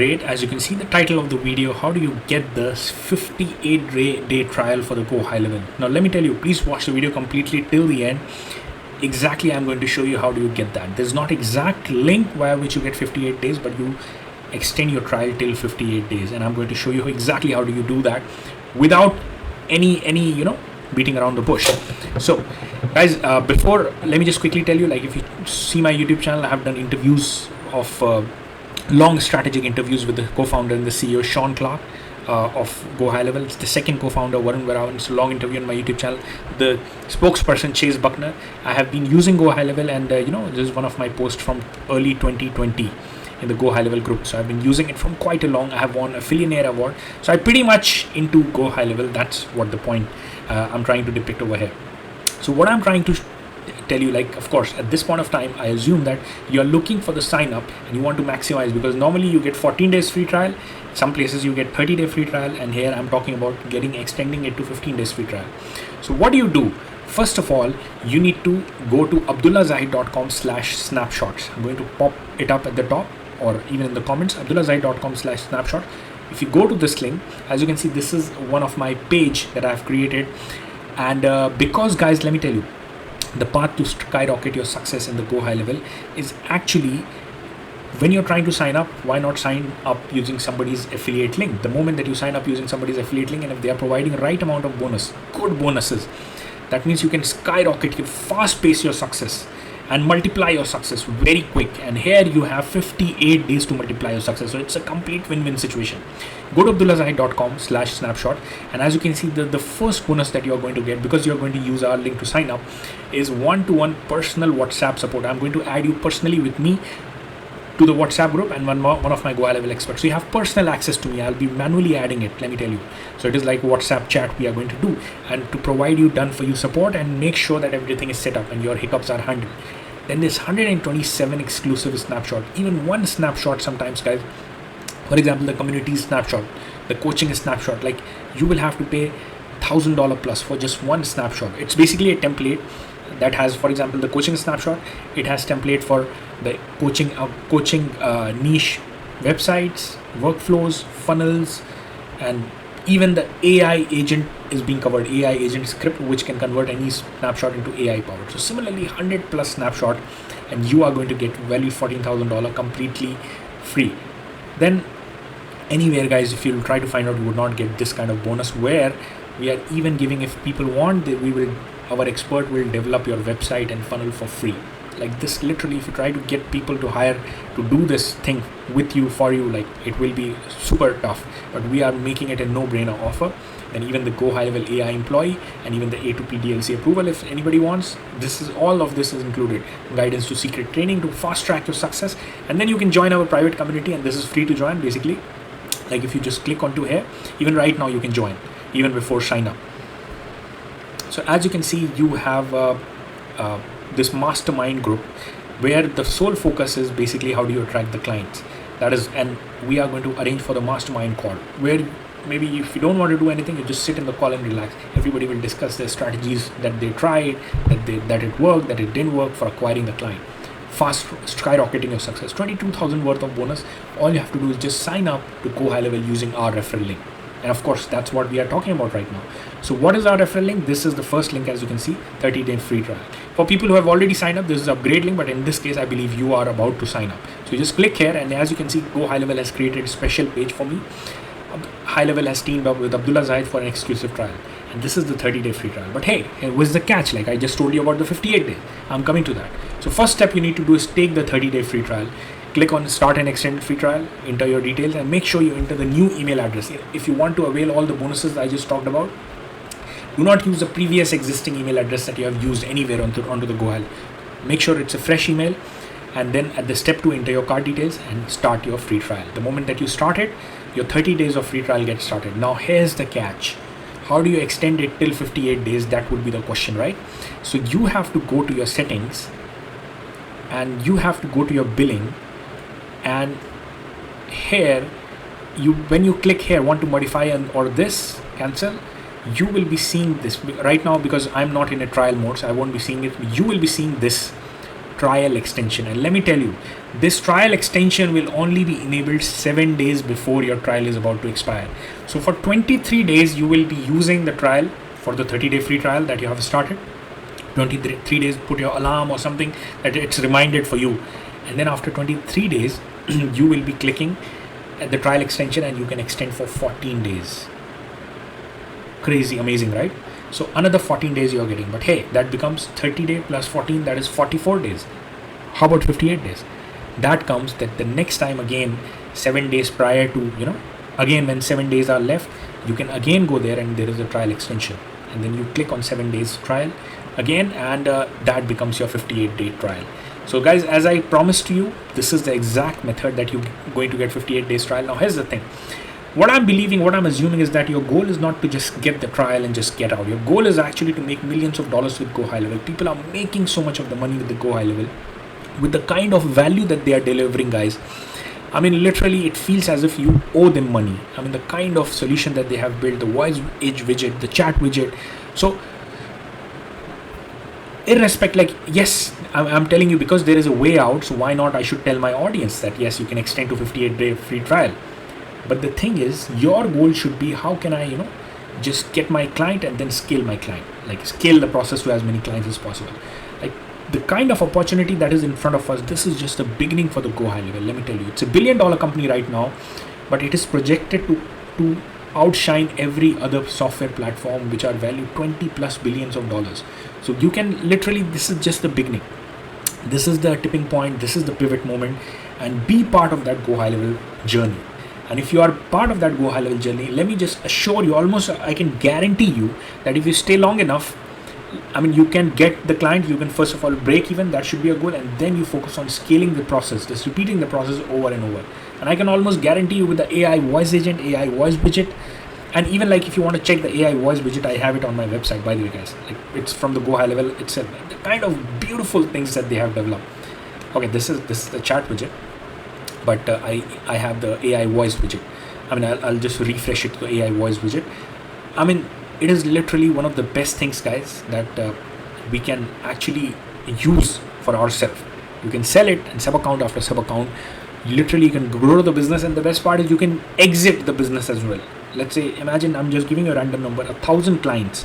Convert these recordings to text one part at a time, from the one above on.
Great. As you can see the title of the video, how do you get the 58-day trial for the Gohighlevel? Now let me tell you, please watch the video completely till the end. Exactly, I'm going to show you how do you get that. There's not exact link via which you get 58 days, but you extend your trial till 58 days, and I'm going to show you exactly how do you do that without any beating around the bush. So guys, before, let me just quickly tell you, like, if you see my YouTube channel, I have done interviews of long strategic interviews with the co-founder and the CEO Sean Clark of Gohighlevel. It's the second co-founder, Varun Varavan. It's a long interview on my YouTube channel. The spokesperson, Chase Buckner. I have been using Gohighlevel, and this is one of my posts from early 2020 in the Gohighlevel group. So I've been using it from quite a long. I have won a Fillionaire award. So I'm pretty much into Gohighlevel. That's what the point I'm trying to depict over here. So what I'm trying to tell you, like, of course, at this point of time, I assume that you're looking for the sign up and you want to maximize, because normally you get 14 days free trial. Some places you get 30-day free trial, and here I'm talking about extending it to 15 days free trial. So what do you do? First of all, you need to go to abdullahzahid.com/snapshots. I'm going to pop it up at the top or even in the comments, abdullahzahid.com/snapshot. If you go to this link, as you can see, this is one of my page that I've created. And because, guys, let me tell you, the path to skyrocket your success in the Gohighlevel is actually, when you're trying to sign up, why not sign up using somebody's affiliate link? The moment that you sign up using somebody's affiliate link, and if they are providing the right amount of good bonuses, that means you can skyrocket, you fast pace your success and multiply your success very quick. And here you have 58 days to multiply your success. So it's a complete win-win situation. Go to abdullahzahid.com/snapshot, and as you can see, the first bonus that you're going to get, because you're going to use our link to sign up, is one-to-one personal WhatsApp support. I'm going to add you personally with me to the WhatsApp group, and one of my Gohighlevel experts. So you have personal access to me. I'll be manually adding it, let me tell you. So it is like WhatsApp chat we are going to do, and to provide you done for you support and make sure that everything is set up and your hiccups are handled. Then there's 127 exclusive snapshot. Even one snapshot sometimes, guys. For example, the community snapshot, the coaching snapshot, like, you will have to pay $1,000 plus for just one snapshot. It's basically a template that has, for example, the coaching snapshot. It has template for the coaching niche websites, workflows, funnels, and even the AI agent is being covered. AI agent script, which can convert any snapshot into AI powered. So similarly, 100 plus snapshot, and you are going to get value $14,000 completely free. Then anywhere, guys, if you try to find out, you would not get this kind of bonus, where we are even giving, if people want, our expert will develop your website and funnel for free. Like this, literally, if you try to get people to hire to do this thing with you, for you, like, it will be super tough, but we are making it a no-brainer offer. And even the Gohighlevel AI employee, and even the A2P DLC approval, if anybody wants, all of this is included. Guidance to secret training to fast track your success, and then you can join our private community, and this is free to join. Basically, like, if you just click onto here, even right now you can join, even before sign up. So as you can see, you have this mastermind group, where the sole focus is basically how do you attract the clients. That is, and we are going to arrange for the mastermind call, where maybe if you don't want to do anything, you just sit in the call and relax. Everybody will discuss their strategies that they tried, that it worked, that it didn't work, for acquiring the client. Fast skyrocketing your success. 22,000 worth of bonus. All you have to do is just sign up to Gohighlevel using our referral link. And of course, that's what we are talking about right now. So what is our referral link? This is the first link, as you can see, 30-day free trial. For people who have already signed up, this is an upgrade link, but in this case, I believe you are about to sign up. So you just click here, and as you can see, Gohighlevel has created a special page for me. Gohighlevel has teamed up with Abdullah Zahid for an exclusive trial, and this is the 30-day free trial. But hey, here was the catch. Like I just told you about the 58 days. I'm coming to that. So first step you need to do is take the 30-day free trial. Click on start an extended free trial, enter your details, and make sure you enter the new email address. If you want to avail all the bonuses I just talked about, do not use the previous existing email address that you have used anywhere onto the Gohighlevel. Make sure it's a fresh email, and then at the step 2, enter your card details and start your free trial. The moment that you start it, your 30 days of free trial gets started. Now here's the catch. How do you extend it till 58 days? That would be the question, right? So you have to go to your settings, and you have to go to your billing, and here when you click here, want to modify or this cancel, you will be seeing this right now, because I'm not in a trial mode, so I won't be seeing it. You will be seeing this trial extension. And let me tell you, this trial extension will only be enabled 7 days before your trial is about to expire. So for 23 days, you will be using the trial for the 30-day free trial that you have started. 23 days, put your alarm or something that it's reminded for you. And then after 23 days, you will be clicking at the trial extension and you can extend for 14 days. Crazy, amazing, right? So another 14 days you are getting. But hey, that becomes 30 days plus 14, that is 44 days. How about 58 days? That comes that the next time again, 7 days prior to, again when 7 days are left, you can again go there and there is a trial extension. And then you click on 7 days trial again, and that becomes your 58-day trial. So guys, as I promised to you, this is the exact method that you're going to get 58 days trial. Now here's the thing. What I'm assuming is that your goal is not to just get the trial and just get out. Your goal is actually to make millions of dollars with Gohighlevel. People are making so much of the money with the Gohighlevel, with the kind of value that they are delivering, guys. I mean, literally, it feels as if you owe them money. I mean, the kind of solution that they have built, the voice edge widget, the chat widget. So, yes, I'm telling you because there is a way out. So why not? I should tell my audience that yes, you can extend to 58-day free trial. But the thing is, your goal should be how can I, just get my client and then scale my client, like scale the process to as many clients as possible. Like the kind of opportunity that is in front of us, this is just the beginning for the Gohighlevel. Let me tell you, it's $1 billion company right now, but it is projected to outshine every other software platform which are valued 20 plus billions of dollars. So you can literally, this is just the beginning. This is the tipping point. This is the pivot moment, and be part of that Gohighlevel journey. And if you are part of that Gohighlevel journey, let me just assure you, I can guarantee you that if you stay long enough, I mean, you can get the client, you can first of all break even, that should be a goal, and then you focus on scaling the process, just repeating the process over and over. And I can almost guarantee you with the AI voice agent, AI voice widget, and even like if you want to check the AI voice widget, I have it on my website, by the way, guys. Like it's from the Gohighlevel itself. The kind of beautiful things that they have developed. Okay, this is the chat widget. But I have the AI voice widget. I mean, I'll just refresh it to the AI voice widget. I mean, it is literally one of the best things, guys, that we can actually use for ourselves. You can sell it and sub account after sub account. Literally, you can grow the business, and the best part is you can exit the business as well. Let's say, imagine I'm just giving you a random number, 1,000 clients.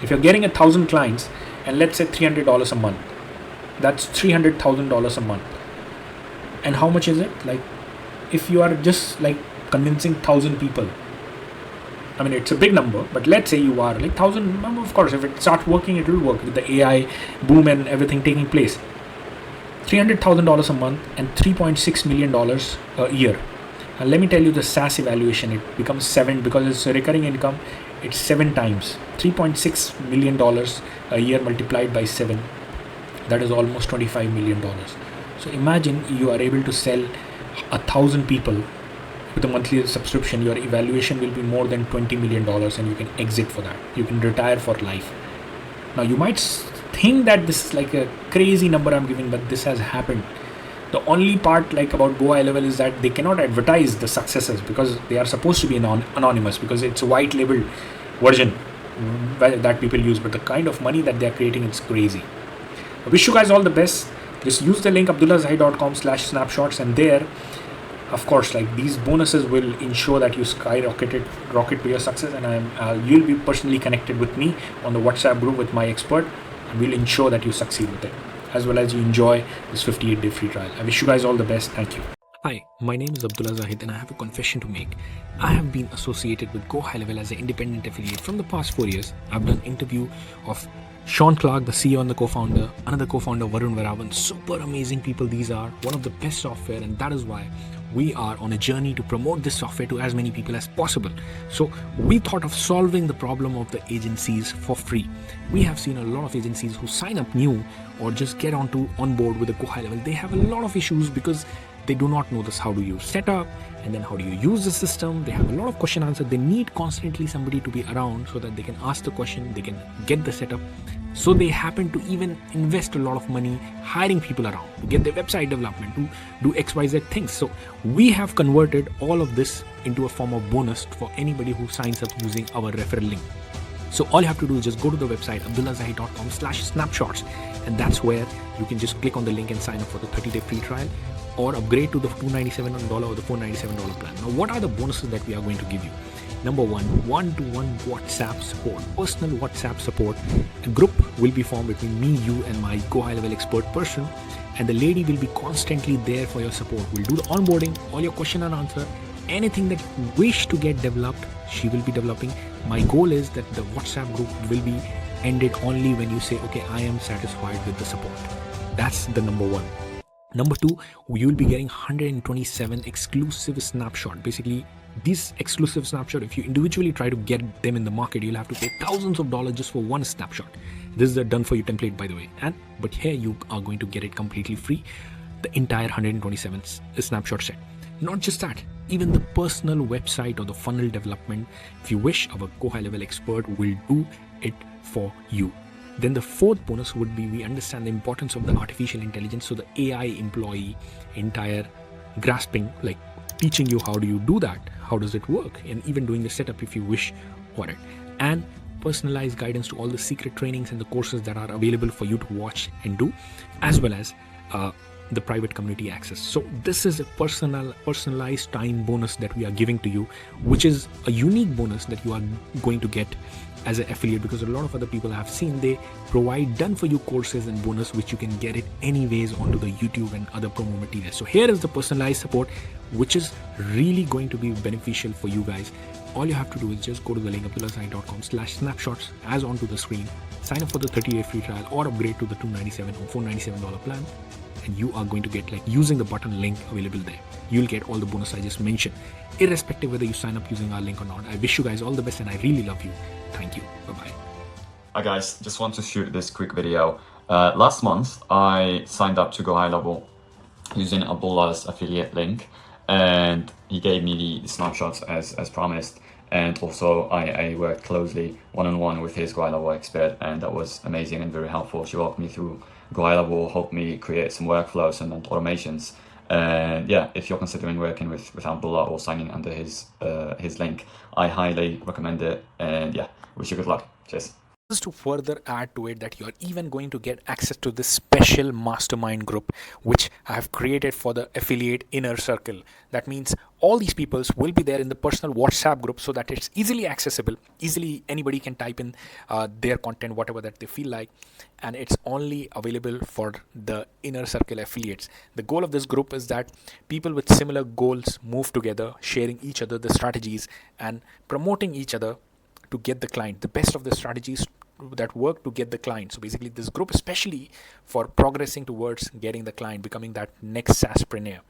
If you're getting 1,000 clients, and let's say $300 a month, that's $300,000 a month. And how much is it? Like, if you are just like convincing 1,000 people, I mean, it's a big number, but let's say you are like 1,000, of course, if it starts working, it will work with the AI boom and everything taking place. $300,000 a month and $3.6 million a year. And let me tell you the SaaS evaluation, it becomes 7 because it's a recurring income. It's 7 times $3.6 million a year multiplied by 7. That is almost $25 million. So imagine you are able to sell 1,000 people with a monthly subscription. Your evaluation will be more than $20 million, and you can exit for that. You can retire for life. Now you might think that this is like a crazy number I'm giving, but this has happened. The only part like about Gohighlevel is that they cannot advertise the successes because they are supposed to be anonymous, because it's a white labeled version that people use. But the kind of money that they are creating, it's crazy. I wish you guys all the best. Just use the link abdullahzahid.com/snapshots, and there, of course, like these bonuses will ensure that you rocket to your success. And you'll be personally connected with me on the WhatsApp group with my expert, and we'll ensure that you succeed with it, as well as you enjoy this 58-day free trial. I wish you guys all the best. Thank you. Hi, my name is Abdullah Zahid, and I have a confession to make. I have been associated with Gohighlevel as an independent affiliate from the past 4 years. I've done interview of Sean Clark, the CEO and the co-founder, another co-founder, Varun Varavan. Super amazing people these are, one of the best software, and that is why we are on a journey to promote this software to as many people as possible. So we thought of solving the problem of the agencies for free. We have seen a lot of agencies who sign up new or just get on board with the Gohighlevel. They have a lot of issues because they do not know this, how do you set up, and then how do you use the system. They have a lot of question answer. They need constantly somebody to be around so that they can ask the question, they can get the setup. So they happen to even invest a lot of money hiring people around to get their website development, to do XYZ things. So we have converted all of this into a form of bonus for anybody who signs up using our referral link. So all you have to do is just go to the website abdullahzahid.com/snapshots, and that's where you can just click on the link and sign up for the 30-day free trial or upgrade to the $297 or the $497 plan. Now, what are the bonuses that we are going to give you? Number one, one-to-one WhatsApp support, personal WhatsApp support. A group will be formed between me, you, and my Gohighlevel expert person, and the lady will be constantly there for your support. We'll do the onboarding, all your question and answer, anything that you wish to get developed, she will be developing. My goal is that the WhatsApp group will be ended only when you say, okay, I am satisfied with the support. That's the number one. Number two, you will be getting 127 exclusive snapshot. Basically, these exclusive snapshot, if you individually try to get them in the market, you'll have to pay thousands of dollars just for one snapshot. This is a done for you template, by the way. But here you are going to get it completely free, the entire 127 snapshot set. Not just that, even the personal website or the funnel development, if you wish, our Gohighlevel expert will do it for you. Then the fourth bonus would be, we understand the importance of the artificial intelligence. So the AI employee, entire grasping, like teaching you how do you do that, how does it work, and even doing the setup if you wish for it. And personalized guidance to all the secret trainings and the courses that are available for you to watch and do, as well as the private community access. So this is a personalized time bonus that we are giving to you, which is a unique bonus that you are going to get as an affiliate, because a lot of other people have seen they provide done for you courses and bonus which you can get it anyways onto the YouTube and other promo materials. So here is the personalized support, which is really going to be beneficial for you guys. All you have to do is just go to the link abdullahzahid.com/snapshots as onto the screen, sign up for the 30-day free trial or upgrade to the $297 or $497 plan, and you are going to get, like, using the button link available there, you'll get all the bonus I just mentioned, irrespective whether you sign up using our link or not. I wish you guys all the best, and I really love you. Thank you. Bye-bye. Hi guys, just want to shoot this quick video. Last month I signed up to Gohighlevel using Abdullah's affiliate link, and he gave me the snapshots as promised. And also I worked closely one-on-one with his Gohighlevel expert, and that was amazing and very helpful. She walked me through Gohighlevel, helped me create some workflows and automations. And yeah, if you're considering working with Abdullah or signing under his link, I highly recommend it. And yeah, wish you good luck. Cheers. To further add to it, that you are even going to get access to this special mastermind group which I have created for the affiliate inner circle. That means all these people will be there in the personal WhatsApp group, so that it's easily accessible, easily anybody can type in their content, whatever that they feel like, and it's only available for the inner circle affiliates. The goal of this group is that people with similar goals move together, sharing each other the strategies and promoting each other to get the client, the best of the strategies that work to get the client. So basically this group especially for progressing towards getting the client, becoming that next SaaSpreneur.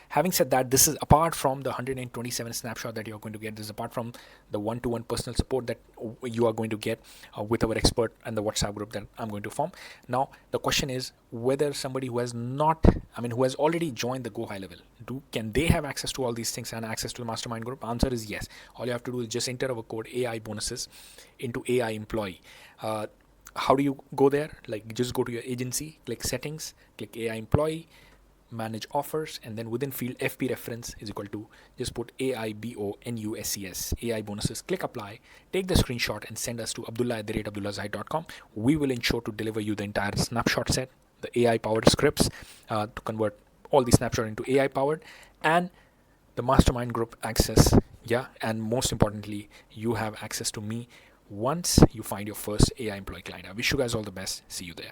Having said that, this is apart from the 127 snapshot that you're going to get. This is apart from the one-to-one personal support that you are going to get with our expert and the WhatsApp group that I'm going to form. Now, the question is whether somebody who has who has already joined the Gohighlevel, can they have access to all these things and access to the mastermind group? Answer is yes. All you have to do is just enter our code AI bonuses into AI employee. How do you go there? Like, just go to your agency, click settings, click AI employee, manage offers, and then within field FP reference is equal to, just put AI BONUSES, AI bonuses, click apply, take the screenshot and send us to abdullah@abdullahzahid.com. We will ensure to deliver you the entire snapshot set, the AI powered scripts to convert all the snapshot into AI powered, and the mastermind group access. And most importantly, you have access to me once you find your first AI employee client. I wish you guys all the best. See you there.